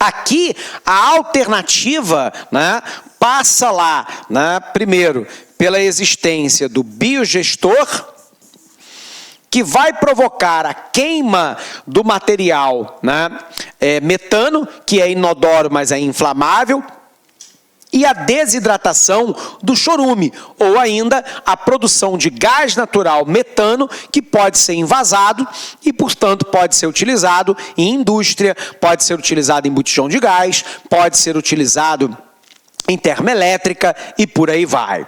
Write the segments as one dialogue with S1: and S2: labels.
S1: Aqui, a alternativa, né, passa lá, né, primeiro, pela existência do biogestor, que vai provocar a queima do material, né, metano, que é inodoro, mas é inflamável, e a desidratação do chorume, ou ainda a produção de gás natural metano, que pode ser envasado e, portanto, pode ser utilizado em indústria, pode ser utilizado em botijão de gás, pode ser utilizado em termoelétrica e por aí vai.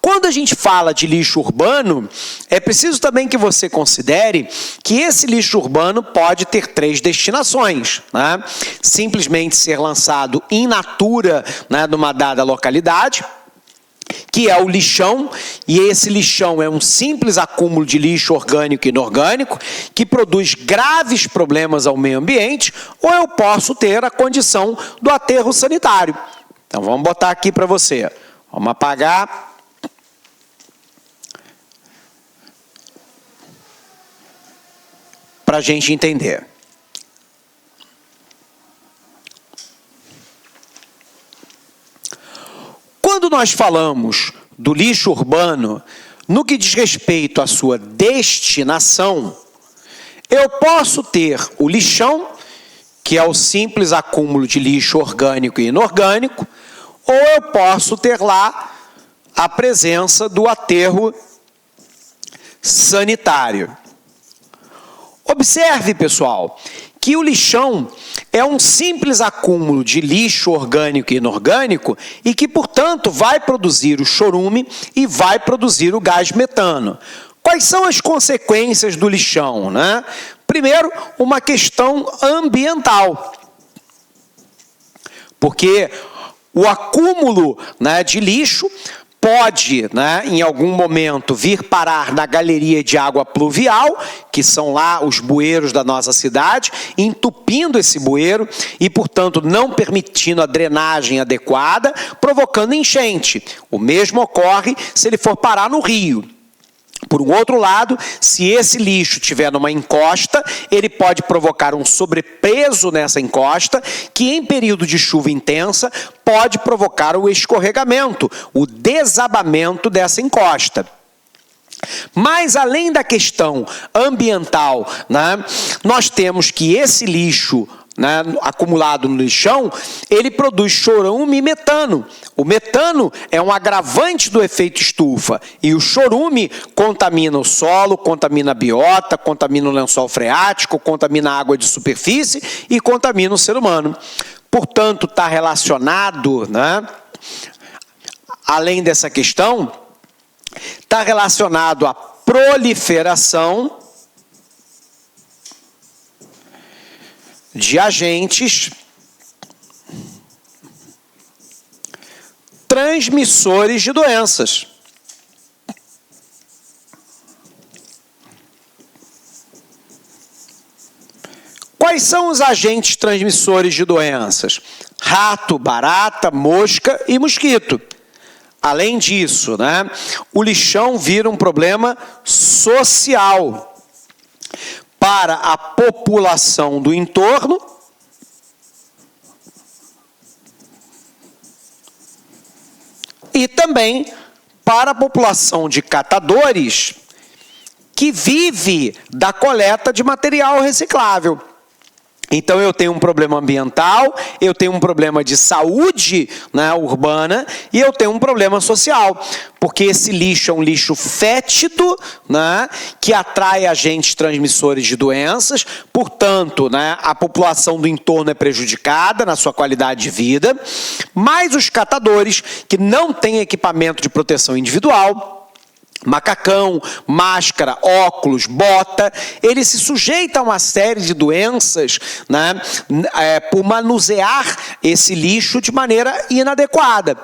S1: Quando a gente fala de lixo urbano, é preciso também que você considere que esse lixo urbano pode ter 3 destinações, né? Simplesmente ser lançado in natura, né, numa dada localidade, que é o lixão, e esse lixão é um simples acúmulo de lixo orgânico e inorgânico, que produz graves problemas ao meio ambiente, ou eu posso ter a condição do aterro sanitário. Então vamos botar aqui para você. Vamos apagar. Para a gente entender. Quando nós falamos do lixo urbano, no que diz respeito à sua destinação, eu posso ter o lixão, que é o simples acúmulo de lixo orgânico e inorgânico, ou eu posso ter lá a presença do aterro sanitário. Observe, pessoal, que o lixão é um simples acúmulo de lixo orgânico e inorgânico e que, portanto, vai produzir o chorume e vai produzir o gás metano. Quais são as consequências do lixão, né? Primeiro, uma questão ambiental. Porque o acúmulo, né, de lixo pode, né, em algum momento, vir parar na galeria de água pluvial, que são lá os bueiros da nossa cidade, entupindo esse bueiro e, portanto, não permitindo a drenagem adequada, provocando enchente. O mesmo ocorre se ele for parar no rio. Por um outro lado, se esse lixo estiver numa encosta, ele pode provocar um sobrepeso nessa encosta, que em período de chuva intensa pode provocar o escorregamento, o desabamento dessa encosta. Mas além da questão ambiental, né, nós temos que esse lixo, né, acumulado no lixão, ele produz chorume e metano. O metano é um agravante do efeito estufa e o chorume contamina o solo, contamina a biota, contamina o lençol freático, contamina a água de superfície e contamina o ser humano. Portanto, está relacionado, né, além dessa questão, está relacionado à proliferação de agentes transmissores de doenças. Quais são os agentes transmissores de doenças? Rato, barata, mosca e mosquito. Além disso, né, o lixão vira um problema social para a população do entorno e também para a população de catadores que vive da coleta de material reciclável. Então eu tenho um problema ambiental, eu tenho um problema de saúde, né, urbana, e eu tenho um problema social, porque esse lixo é um lixo fétido, né, que atrai agentes transmissores de doenças, portanto, né, a população do entorno é prejudicada na sua qualidade de vida, mas os catadores que não têm equipamento de proteção individual, macacão, máscara, óculos, bota, ele se sujeita a uma série de doenças, né, por manusear esse lixo de maneira inadequada.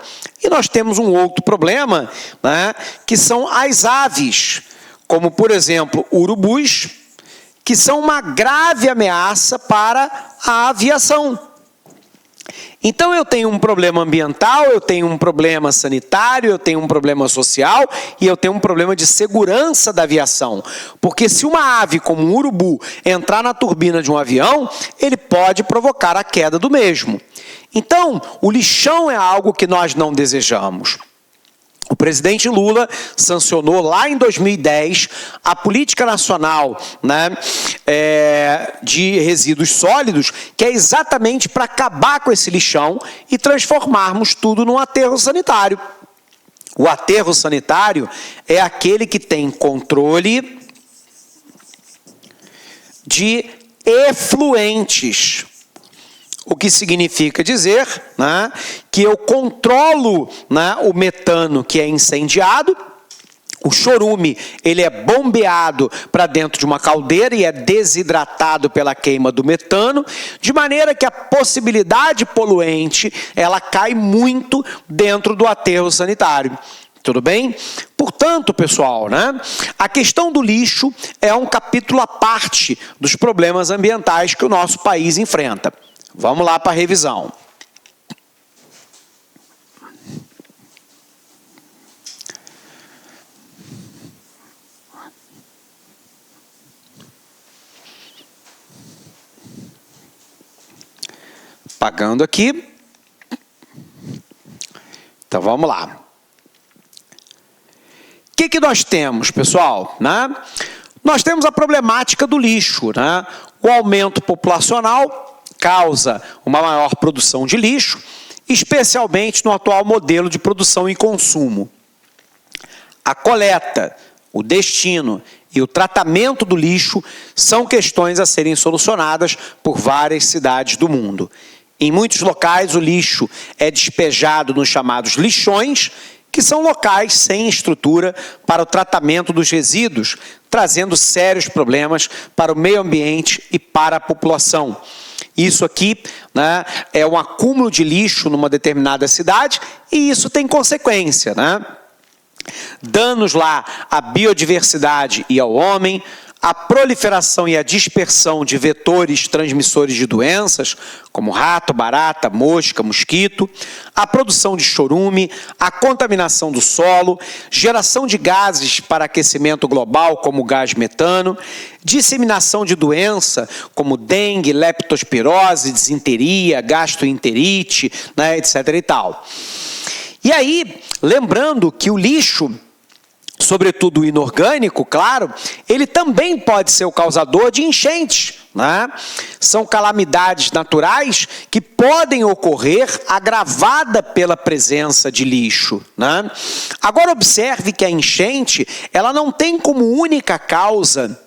S1: E nós temos um outro problema, né, que são as aves, como, por exemplo, urubus, que são uma grave ameaça para a aviação. Então eu tenho um problema ambiental, eu tenho um problema sanitário, eu tenho um problema social e eu tenho um problema de segurança da aviação. Porque se uma ave como um urubu entrar na turbina de um avião, ele pode provocar a queda do mesmo. Então, o lixão é algo que nós não desejamos. O presidente Lula sancionou lá em 2010 a Política Nacional, né, de Resíduos Sólidos, que é exatamente para acabar com esse lixão e transformarmos tudo num aterro sanitário. O aterro sanitário é aquele que tem controle de efluentes. O que significa dizer, né, que eu controlo, né, o metano que é incendiado, o chorume ele é bombeado para dentro de uma caldeira e é desidratado pela queima do metano, de maneira que a possibilidade poluente ela cai muito dentro do aterro sanitário. Tudo bem? Portanto, pessoal, né, a questão do lixo é um capítulo à parte dos problemas ambientais que o nosso país enfrenta. Vamos lá para a revisão. Pagando aqui. Então vamos lá. O que nós temos, pessoal? Né? Nós temos a problemática do lixo, né? O aumento populacional causa uma maior produção de lixo, especialmente no atual modelo de produção e consumo. A coleta, o destino e o tratamento do lixo são questões a serem solucionadas por várias cidades do mundo. Em muitos locais, o lixo é despejado nos chamados lixões, que são locais sem estrutura para o tratamento dos resíduos, trazendo sérios problemas para o meio ambiente e para a população. Isso aqui, né, é um acúmulo de lixo numa determinada cidade e isso tem consequência, né? Danos lá à biodiversidade e ao homem, a proliferação e a dispersão de vetores transmissores de doenças, como rato, barata, mosca, mosquito, a produção de chorume, a contaminação do solo, geração de gases para aquecimento global, como o gás metano, disseminação de doença, como dengue, leptospirose, disenteria, gastroenterite, né, etc. e tal. E aí, lembrando que o lixo, sobretudo o inorgânico, claro, ele também pode ser o causador de enchentes, né? São calamidades naturais que podem ocorrer agravada pela presença de lixo, né? Agora observe que a enchente, ela não tem como única causa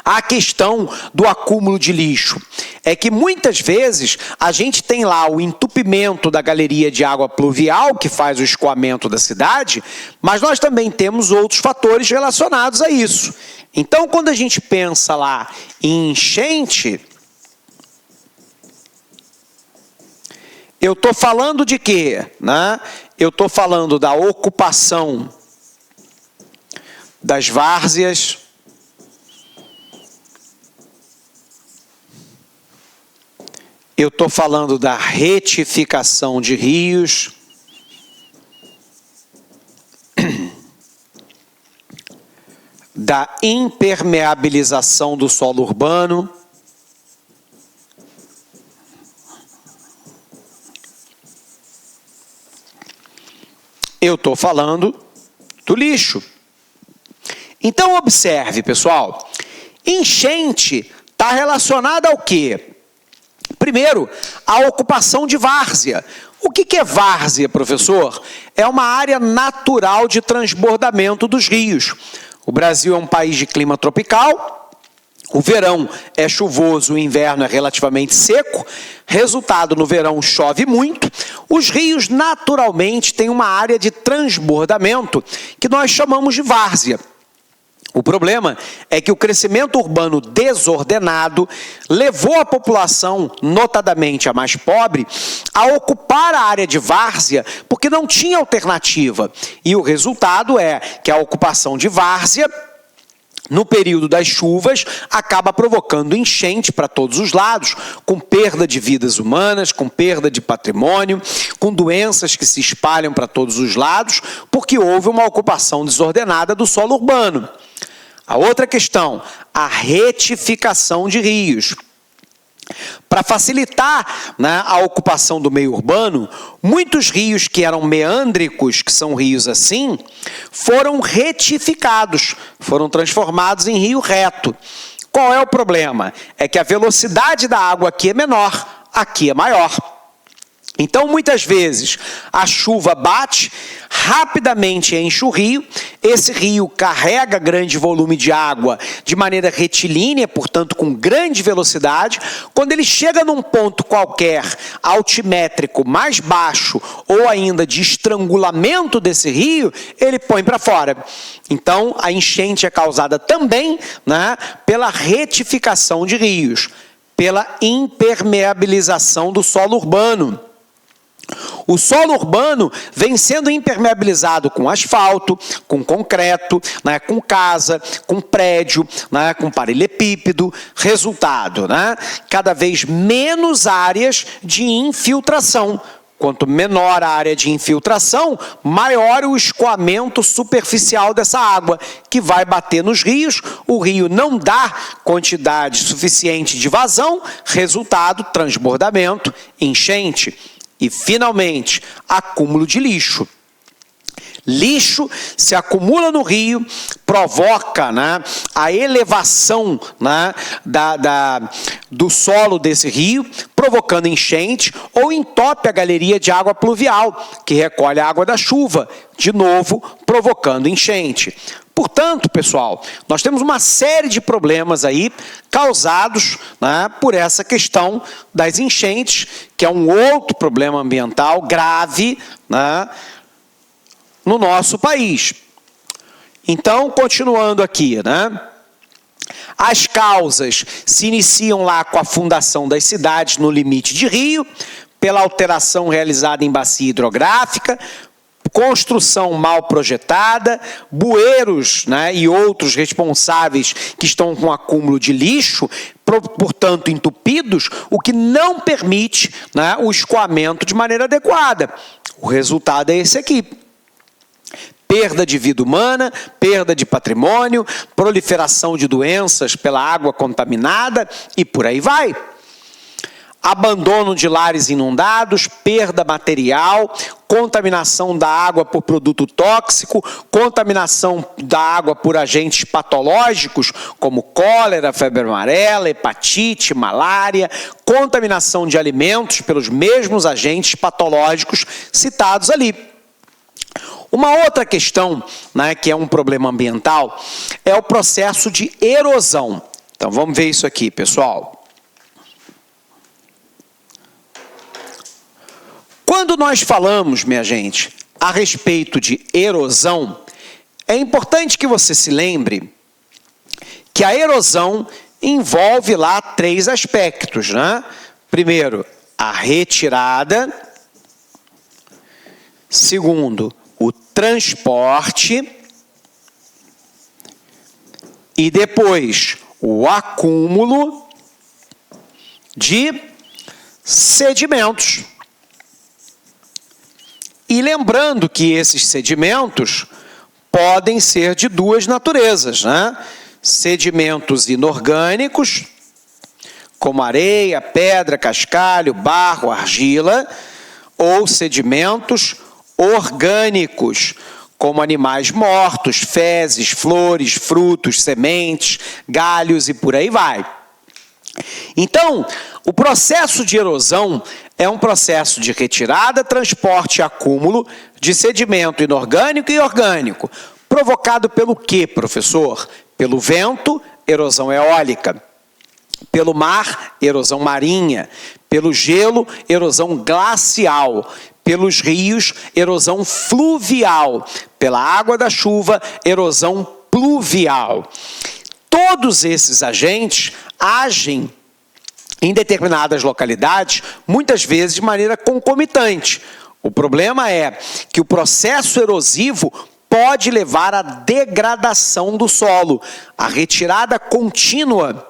S1: a questão do acúmulo de lixo. É que muitas vezes a gente tem lá o entupimento da galeria de água pluvial, que faz o escoamento da cidade, mas nós também temos outros fatores relacionados a isso. Então, quando a gente pensa lá em enchente, eu estou falando de quê? Né? Eu estou falando da ocupação das várzeas, eu estou falando da retificação de rios, da impermeabilização do solo urbano, eu estou falando do lixo. Então observe, pessoal, enchente está relacionada ao quê? Primeiro, a ocupação de várzea. O que é várzea, professor? É uma área natural de transbordamento dos rios. O Brasil é um país de clima tropical, o verão é chuvoso, o inverno é relativamente seco, resultado, no verão chove muito, os rios naturalmente têm uma área de transbordamento que nós chamamos de várzea. O problema é que o crescimento urbano desordenado levou a população, notadamente a mais pobre, a ocupar a área de várzea porque não tinha alternativa. E o resultado é que a ocupação de várzea no período das chuvas, acaba provocando enchente para todos os lados, com perda de vidas humanas, com perda de patrimônio, com doenças que se espalham para todos os lados, porque houve uma ocupação desordenada do solo urbano. A outra questão, a retificação de rios. Para facilitar, né, a ocupação do meio urbano, muitos rios que eram meândricos, que são rios assim, foram retificados, foram transformados em rio reto. Qual é o problema? É que a velocidade da água aqui é menor, aqui é maior. Então, muitas vezes, a chuva bate, rapidamente enche o rio, esse rio carrega grande volume de água de maneira retilínea, portanto, com grande velocidade. Quando ele chega num ponto qualquer altimétrico mais baixo ou ainda de estrangulamento desse rio, ele põe para fora. Então, a enchente é causada também, né, pela retificação de rios, pela impermeabilização do solo urbano. O solo urbano vem sendo impermeabilizado com asfalto, com concreto, né, com casa, com prédio, né, com paralelepípedo. Resultado, né, cada vez menos áreas de infiltração. Quanto menor a área de infiltração, maior o escoamento superficial dessa água, que vai bater nos rios. O rio não dá quantidade suficiente de vazão, resultado, transbordamento, enchente. E, finalmente, acúmulo de lixo. Lixo se acumula no rio, provoca, né, a elevação, né, do solo desse rio, provocando enchente, ou entope a galeria de água pluvial, que recolhe a água da chuva, de novo provocando enchente. Portanto, pessoal, nós temos uma série de problemas aí causados, né, por essa questão das enchentes, que é um outro problema ambiental grave, né, no nosso país. Então, continuando aqui, né? As causas se iniciam lá com a fundação das cidades no limite de rio, pela alteração realizada em bacia hidrográfica, construção mal projetada, bueiros, né, e outros responsáveis que estão com acúmulo de lixo, portanto entupidos, o que não permite, né, o escoamento de maneira adequada. O resultado é esse aqui. Perda de vida humana, perda de patrimônio, proliferação de doenças pela água contaminada e por aí vai. Abandono de lares inundados, perda material, contaminação da água por produto tóxico, contaminação da água por agentes patológicos, como cólera, febre amarela, hepatite, malária, contaminação de alimentos pelos mesmos agentes patológicos citados ali. Uma outra questão, né, que é um problema ambiental, é o processo de erosão. Então, vamos ver isso aqui, pessoal. Quando nós falamos, minha gente, a respeito de erosão, é importante que você se lembre que a erosão envolve lá 3 aspectos, né? Primeiro, a retirada. Segundo, o transporte. E depois, o acúmulo de sedimentos. E lembrando que esses sedimentos podem ser de 2 naturezas, né? Sedimentos inorgânicos, como areia, pedra, cascalho, barro, argila, ou sedimentos orgânicos, como animais mortos, fezes, flores, frutos, sementes, galhos e por aí vai. Então, o processo de erosão é um processo de retirada, transporte e acúmulo de sedimento inorgânico e orgânico. Provocado pelo quê, professor? Pelo vento, erosão eólica. Pelo mar, erosão marinha. Pelo gelo, erosão glacial. Pelos rios, erosão fluvial. Pela água da chuva, erosão pluvial. Todos esses agentes agem em determinadas localidades, muitas vezes de maneira concomitante. O problema é que o processo erosivo pode levar à degradação do solo, a retirada contínua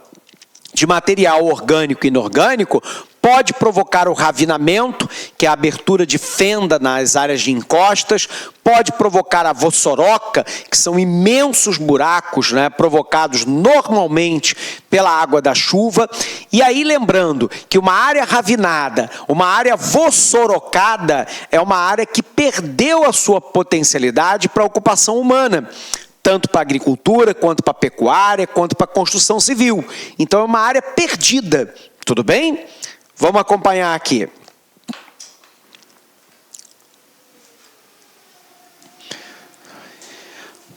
S1: de material orgânico e inorgânico pode provocar o ravinamento, que é a abertura de fenda nas áreas de encostas, pode provocar a vossoroca, que são imensos buracos, né, provocados normalmente pela água da chuva. E aí lembrando que uma área ravinada, uma área vossorocada, é uma área que perdeu a sua potencialidade para a ocupação humana, tanto para a agricultura, quanto para a pecuária, quanto para a construção civil. Então é uma área perdida, tudo bem? Vamos acompanhar aqui.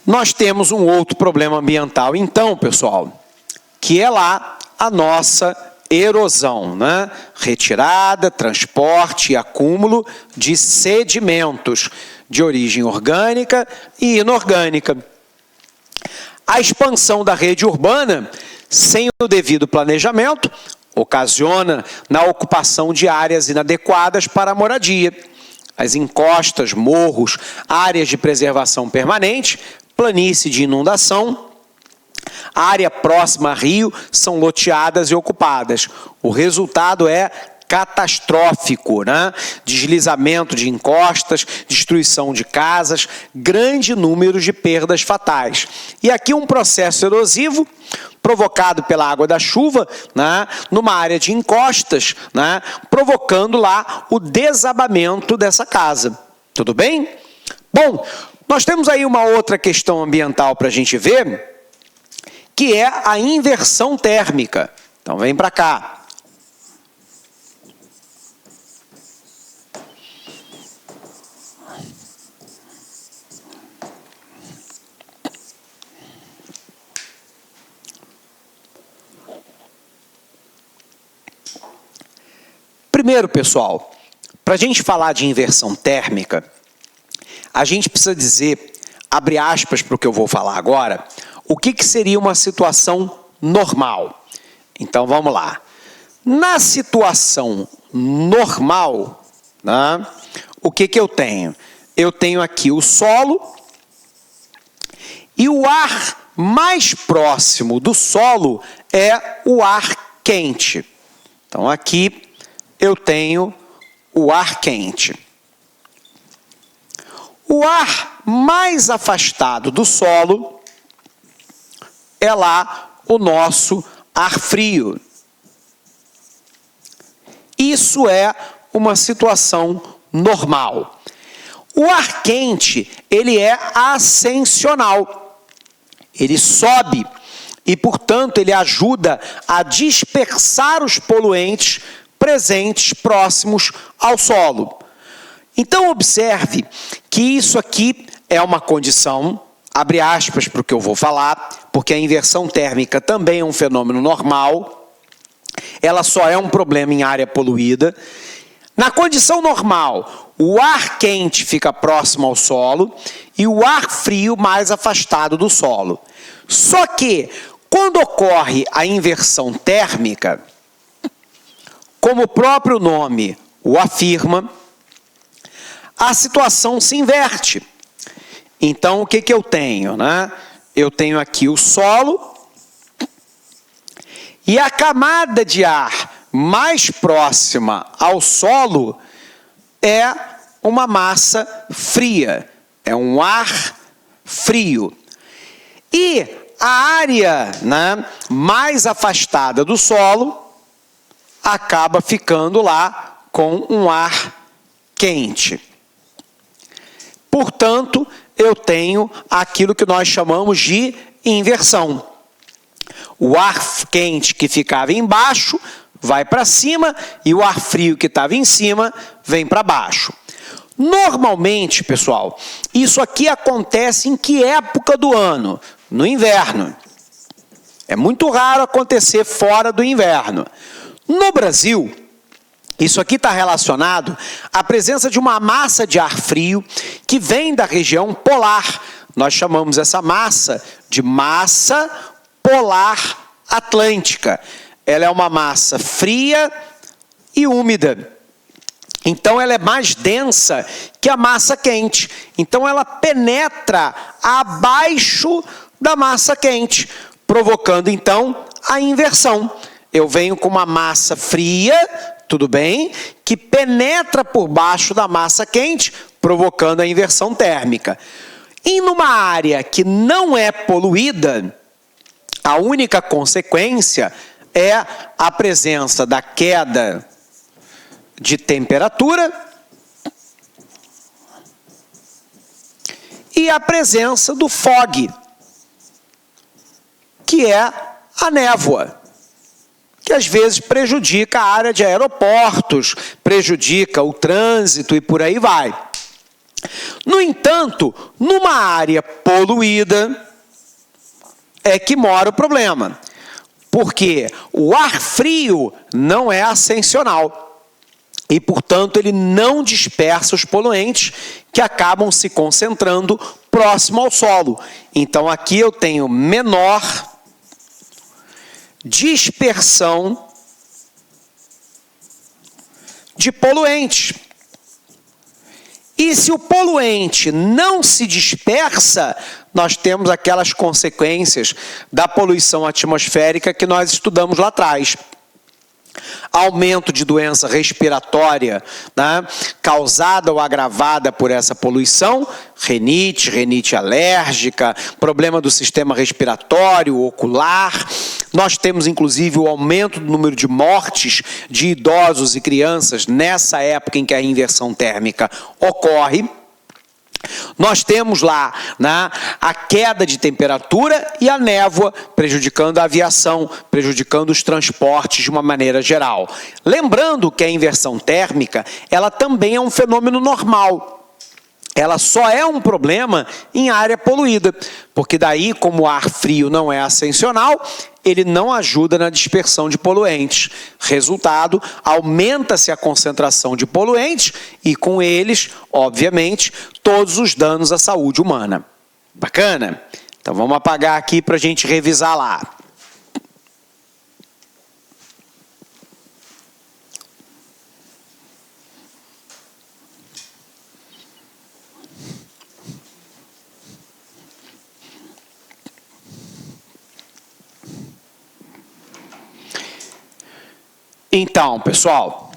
S1: Nós temos um outro problema ambiental, então, pessoal, que é lá a nossa erosão, né? Retirada, transporte e acúmulo de sedimentos de origem orgânica e inorgânica. A expansão da rede urbana, sem o devido planejamento, ocasiona na ocupação de áreas inadequadas para a moradia. As encostas, morros, áreas de preservação permanente, planície de inundação, a área próxima a rio são loteadas e ocupadas. O resultado é catastrófico, né? Deslizamento de encostas, destruição de casas, grande número de perdas fatais. E aqui um processo erosivo provocado pela água da chuva, né, numa área de encostas, né, provocando lá o desabamento dessa casa. Tudo bem? Bom, nós temos aí uma outra questão ambiental para a gente ver, que é a inversão térmica. Então vem para cá. Primeiro, pessoal, para a gente falar de inversão térmica, a gente precisa dizer, abre aspas para o que eu vou falar agora, o que seria uma situação normal. Então, vamos lá. Na situação normal, né, o que eu tenho? Eu tenho aqui o solo e o ar mais próximo do solo é o ar quente. Então, aqui eu tenho o ar quente. O ar mais afastado do solo é lá o nosso ar frio. Isso é uma situação normal. O ar quente, ele é ascensional. Ele sobe e, portanto, ele ajuda a dispersar os poluentes presentes próximos ao solo. Então, observe que isso aqui é uma condição, abre aspas para o que eu vou falar, porque a inversão térmica também é um fenômeno normal, ela só é um problema em área poluída. Na condição normal, o ar quente fica próximo ao solo e o ar frio mais afastado do solo. Só que, quando ocorre a inversão térmica, como o próprio nome o afirma, a situação se inverte. Então, o que eu tenho, né? Eu tenho aqui o solo e a camada de ar mais próxima ao solo é uma massa fria, é um ar frio. E a área, né, mais afastada do solo acaba ficando lá com um ar quente. Portanto, eu tenho aquilo que nós chamamos de inversão. O ar quente que ficava embaixo vai para cima e o ar frio que estava em cima vem para baixo. Normalmente, pessoal, isso aqui acontece em que época do ano? No inverno. É muito raro acontecer fora do inverno. No Brasil, isso aqui está relacionado à presença de uma massa de ar frio que vem da região polar. Nós chamamos essa massa de massa polar atlântica. Ela é uma massa fria e úmida. Então ela é mais densa que a massa quente. Então ela penetra abaixo da massa quente, provocando então a inversão. Eu venho com uma massa fria, tudo bem, que penetra por baixo da massa quente, provocando a inversão térmica. E numa área que não é poluída, a única consequência é a presença da queda de temperatura e a presença do fog, que é a névoa, que às vezes prejudica a área de aeroportos, prejudica o trânsito e por aí vai. No entanto, numa área poluída é que mora o problema, porque o ar frio não é ascensional. E, portanto, ele não dispersa os poluentes que acabam se concentrando próximo ao solo. Então, aqui eu tenho menor dispersão de poluentes. E se o poluente não se dispersa, nós temos aquelas consequências da poluição atmosférica que nós estudamos lá atrás. Aumento de doença respiratória, né, causada ou agravada por essa poluição, rinite alérgica, problema do sistema respiratório, ocular. Nós temos, inclusive, o aumento do número de mortes de idosos e crianças nessa época em que a inversão térmica ocorre. Nós temos lá, né, a queda de temperatura e a névoa prejudicando a aviação, prejudicando os transportes de uma maneira geral. Lembrando que a inversão térmica, ela também é um fenômeno normal. Ela só é um problema em área poluída, porque daí, como o ar frio não é ascensional, ele não ajuda na dispersão de poluentes. Resultado, aumenta-se a concentração de poluentes e, com eles, obviamente, todos os danos à saúde humana. Bacana? Então, vamos apagar aqui para a gente revisar lá. Então, pessoal,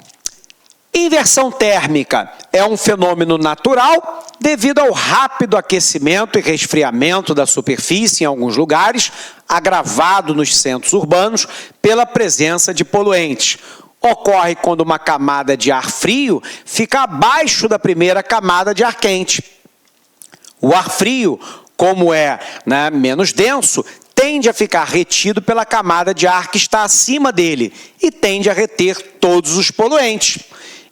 S1: inversão térmica é um fenômeno natural devido ao rápido aquecimento e resfriamento da superfície em alguns lugares, agravado nos centros urbanos pela presença de poluentes. Ocorre quando uma camada de ar frio fica abaixo da primeira camada de ar quente. O ar frio, como é, né, menos denso, tende a ficar retido pela camada de ar que está acima dele e tende a reter todos os poluentes.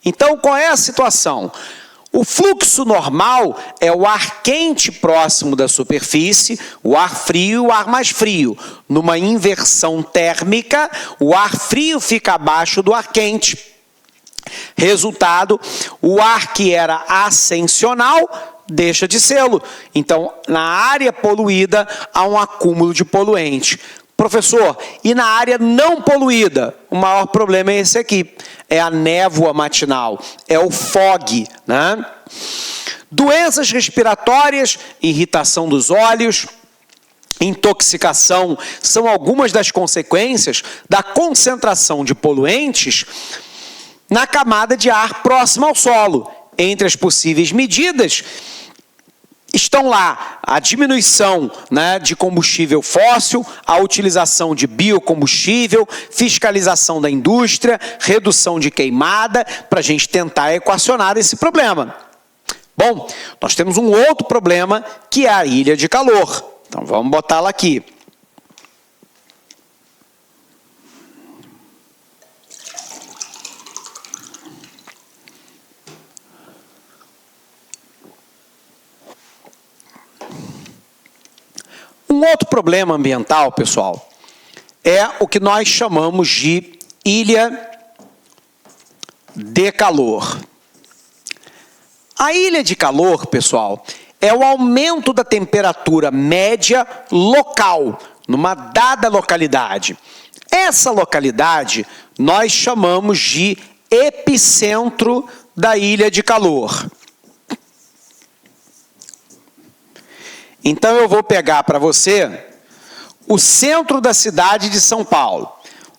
S1: Então, qual é a situação? O fluxo normal é o ar quente próximo da superfície, o ar frio e o ar mais frio. Numa inversão térmica, o ar frio fica abaixo do ar quente. Resultado, o ar que era ascensional deixa de sê-lo. Então, na área poluída, há um acúmulo de poluente. Professor, e na área não poluída? O maior problema é esse aqui. É a névoa matinal, é o fog, né? Doenças respiratórias, irritação dos olhos, intoxicação, são algumas das consequências da concentração de poluentes na camada de ar próxima ao solo. Entre as possíveis medidas estão lá a diminuição, né, de combustível fóssil, a utilização de biocombustível, fiscalização da indústria, redução de queimada, para a gente tentar equacionar esse problema. Bom, nós temos um outro problema que é a ilha de calor. Então vamos botá-la aqui. Um outro problema ambiental, pessoal, é o que nós chamamos de ilha de calor. A ilha de calor, pessoal, é o aumento da temperatura média local, numa dada localidade. Essa localidade nós chamamos de epicentro da ilha de calor. Então eu vou pegar para você o centro da cidade de São Paulo.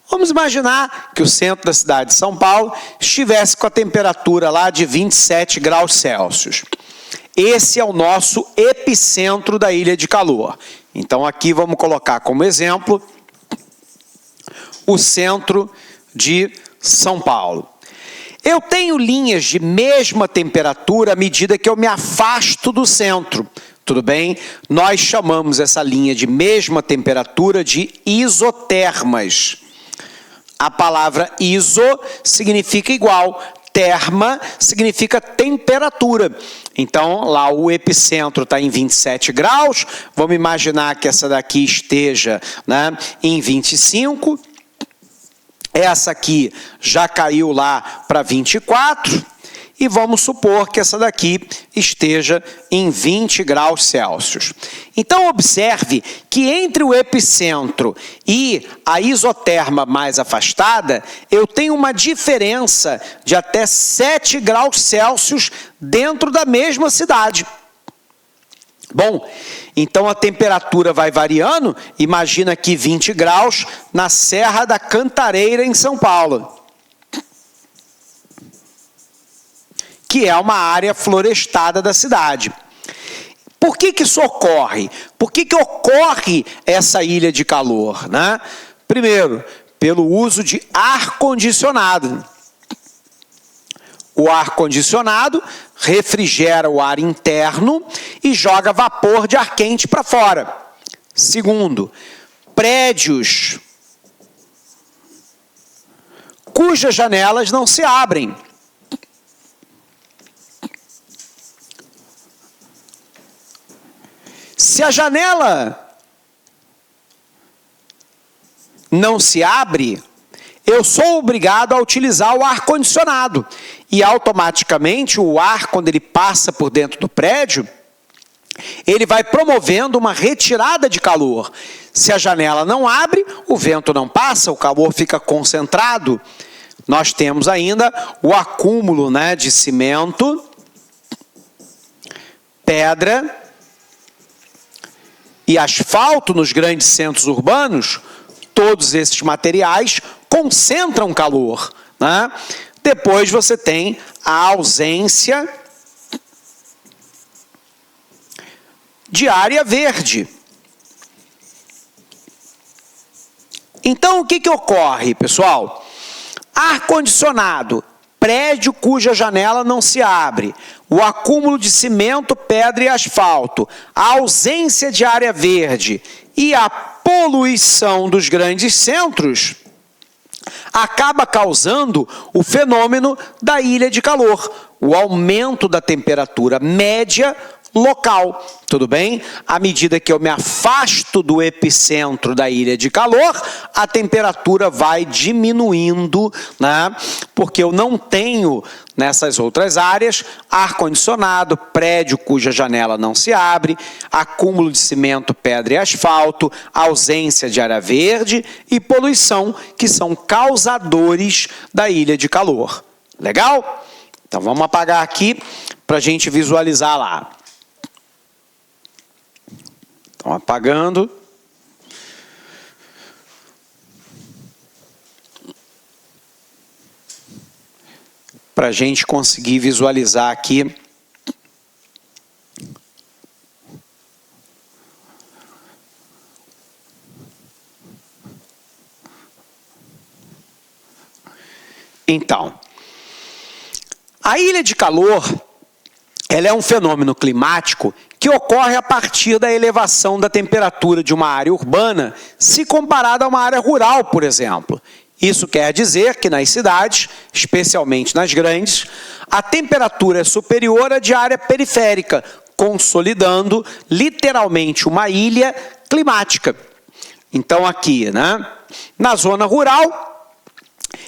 S1: Vamos imaginar que o centro da cidade de São Paulo estivesse com a temperatura lá de 27 graus Celsius. Esse é o nosso epicentro da ilha de calor. Então aqui vamos colocar como exemplo o centro de São Paulo. Eu tenho linhas de mesma temperatura à medida que eu me afasto do centro. Tudo bem? Nós chamamos essa linha de mesma temperatura de isotermas. A palavra iso significa igual, terma significa temperatura. Então, lá o epicentro está em 27 graus, vamos imaginar que essa daqui esteja, né, em 25. Essa aqui já caiu lá para 24. E vamos supor que essa daqui esteja em 20 graus Celsius. Então, observe que entre o epicentro e a isoterma mais afastada, eu tenho uma diferença de até 7 graus Celsius dentro da mesma cidade. Bom, então a temperatura vai variando. Imagina aqui 20 graus na Serra da Cantareira, em São Paulo, que é uma área florestada da cidade. Por que isso ocorre? Por que ocorre essa ilha de calor, né? Primeiro, pelo uso de ar-condicionado. O ar-condicionado refrigera o ar interno e joga vapor de ar quente para fora. Segundo, prédios cujas janelas não se abrem. Se a janela não se abre, eu sou obrigado a utilizar o ar-condicionado. E automaticamente o ar, quando ele passa por dentro do prédio, ele vai promovendo uma retirada de calor. Se a janela não abre, o vento não passa, o calor fica concentrado. Nós temos ainda o acúmulo, né, de cimento, pedra e asfalto nos grandes centros urbanos. Todos esses materiais concentram calor, né? Depois você tem a ausência de área verde. Então, o que ocorre, pessoal? Ar-condicionado, prédio cuja janela não se abre, o acúmulo de cimento, pedra e asfalto, a ausência de área verde e a poluição dos grandes centros acaba causando o fenômeno da ilha de calor, o aumento da temperatura média local, tudo bem? À medida que eu me afasto do epicentro da ilha de calor, a temperatura vai diminuindo, né? Porque eu não tenho nessas outras áreas ar-condicionado, prédio cuja janela não se abre, acúmulo de cimento, pedra e asfalto, ausência de área verde e poluição, que são causadores da ilha de calor. Legal? Então vamos apagar aqui para a gente visualizar lá. Estão apagando. Para a gente conseguir visualizar aqui. Então, a ilha de calor, ela é um fenômeno climático que ocorre a partir da elevação da temperatura de uma área urbana, se comparada a uma área rural, por exemplo. Isso quer dizer que nas cidades, especialmente nas grandes, a temperatura é superior à de área periférica, consolidando literalmente uma ilha climática. Então aqui, né, na zona rural,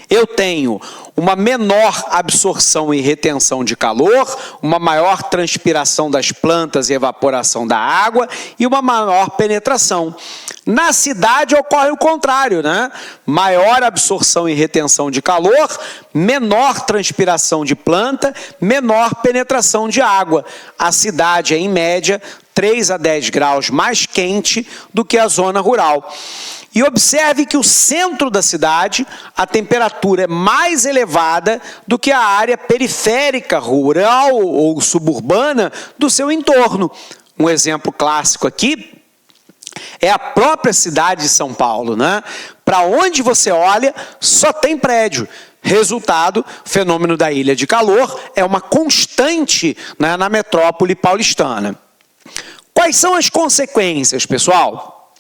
S1: eu tenho uma menor absorção e retenção de calor, uma maior transpiração das plantas e evaporação da água e uma maior penetração. Na cidade ocorre o contrário, né? Maior absorção e retenção de calor, menor transpiração de planta, menor penetração de água. A cidade é, em média, 3 a 10 graus mais quente do que a zona rural. E observe que o centro da cidade, a temperatura é mais elevada do que a área periférica, rural ou suburbana do seu entorno. Um exemplo clássico aqui é a própria cidade de São Paulo, né? Para onde você olha, só tem prédio. Resultado, o fenômeno da ilha de calor é uma constante, né, na metrópole paulistana. Quais são as consequências, pessoal?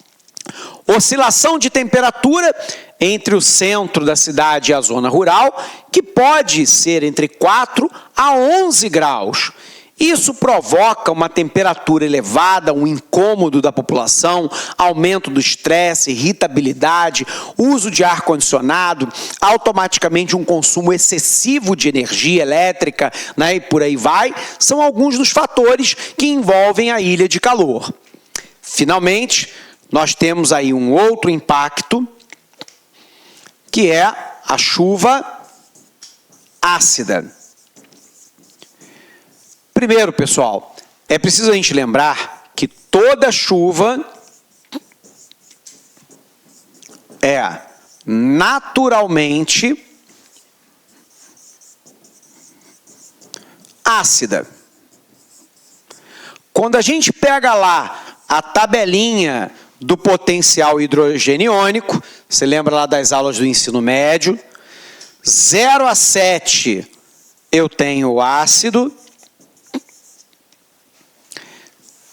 S1: Oscilação de temperatura entre o centro da cidade e a zona rural, que pode ser entre 4 a 11 graus. Isso provoca uma temperatura elevada, um incômodo da população, aumento do estresse, irritabilidade, uso de ar-condicionado, automaticamente um consumo excessivo de energia elétrica, né, e por aí vai, são alguns dos fatores que envolvem a ilha de calor. Finalmente, nós temos aí um outro impacto, que é a chuva ácida. Primeiro, pessoal, é preciso a gente lembrar que toda chuva é naturalmente ácida. Quando a gente pega lá a tabelinha do potencial hidrogeniônico, você lembra lá das aulas do ensino médio, 0 a 7 eu tenho ácido,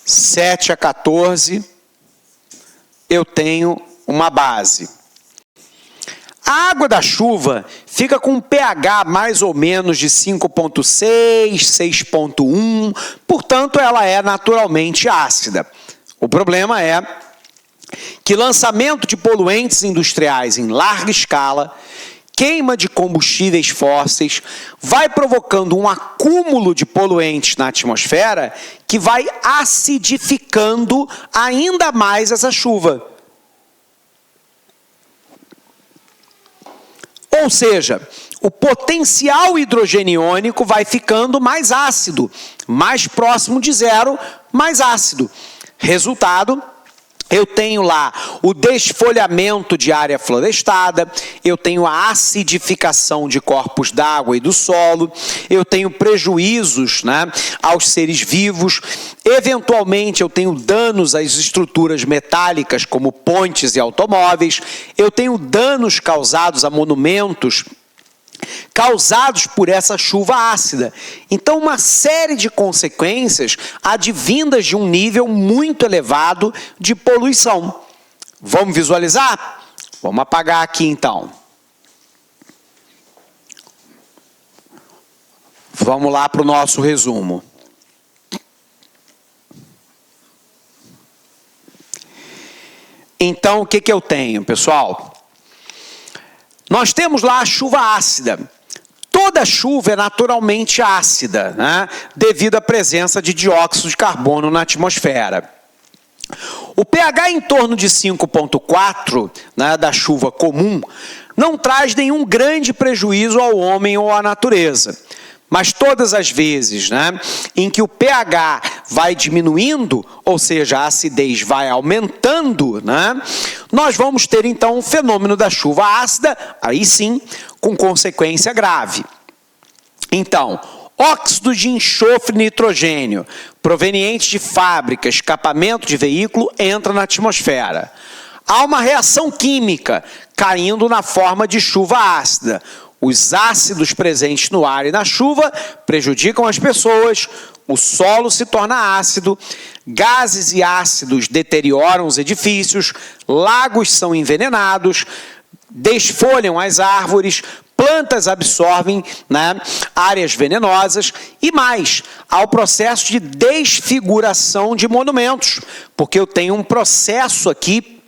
S1: 7 a 14, eu tenho uma base. A água da chuva fica com um pH mais ou menos de 5,6, 6,1, portanto ela é naturalmente ácida. O problema é que lançamento de poluentes industriais em larga escala, queima de combustíveis fósseis, vai provocando um acúmulo de poluentes na atmosfera que vai acidificando ainda mais essa chuva. Ou seja, o potencial hidrogeniônico vai ficando mais ácido, mais próximo de zero, mais ácido. Resultado, eu tenho lá o desfolhamento de área florestada, eu tenho a acidificação de corpos d'água e do solo, eu tenho prejuízos, né, aos seres vivos, eventualmente eu tenho danos às estruturas metálicas como pontes e automóveis, eu tenho danos causados a monumentos, causados por essa chuva ácida. Então, uma série de consequências advindas de um nível muito elevado de poluição. Vamos visualizar? Vamos apagar aqui, então. Vamos lá para o nosso resumo. Então, o que eu tenho, pessoal? Nós temos lá a chuva ácida. Toda chuva é naturalmente ácida, né, devido à presença de dióxido de carbono na atmosfera. O pH em torno de 5,4, né, da chuva comum não traz nenhum grande prejuízo ao homem ou à natureza. Mas todas as vezes, né, em que o pH vai diminuindo, ou seja, a acidez vai aumentando, né, nós vamos ter então um fenômeno da chuva ácida, aí sim, com consequência grave. Então, óxido de enxofre e nitrogênio, proveniente de fábrica, escapamento de veículo, entra na atmosfera. Há uma reação química caindo na forma de chuva ácida. Os ácidos presentes no ar e na chuva prejudicam as pessoas, o solo se torna ácido, gases e ácidos deterioram os edifícios, lagos são envenenados, desfolham as árvores, plantas absorvem, né, áreas venenosas e mais, há o processo de desfiguração de monumentos, porque eu tenho um processo aqui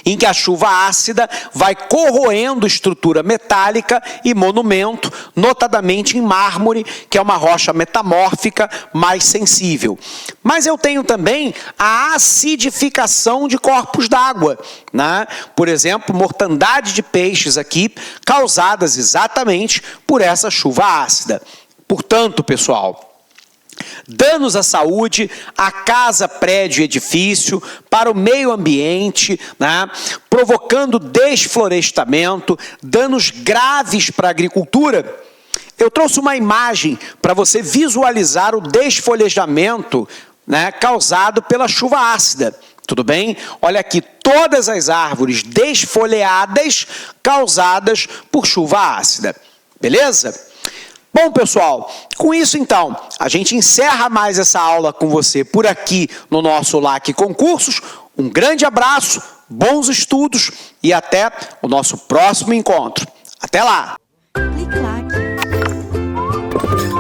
S1: em que a chuva ácida vai corroendo estrutura metálica e monumento, notadamente em mármore, que é uma rocha metamórfica mais sensível. Mas eu tenho também a acidificação de corpos d'água, né? Por exemplo, mortandade de peixes aqui, causadas exatamente por essa chuva ácida. Portanto, pessoal, danos à saúde, à casa, prédio e edifício, para o meio ambiente, né? Provocando desflorestamento, danos graves para a agricultura. Eu trouxe uma imagem para você visualizar o desfolhejamento, né, causado pela chuva ácida. Tudo bem? Olha aqui, todas as árvores desfolheadas causadas por chuva ácida. Beleza? Bom, pessoal, com isso, então, a gente encerra mais essa aula com você por aqui no nosso LAC Concursos. Um grande abraço, bons estudos e até o nosso próximo encontro. Até lá!
S2: Clique LAC.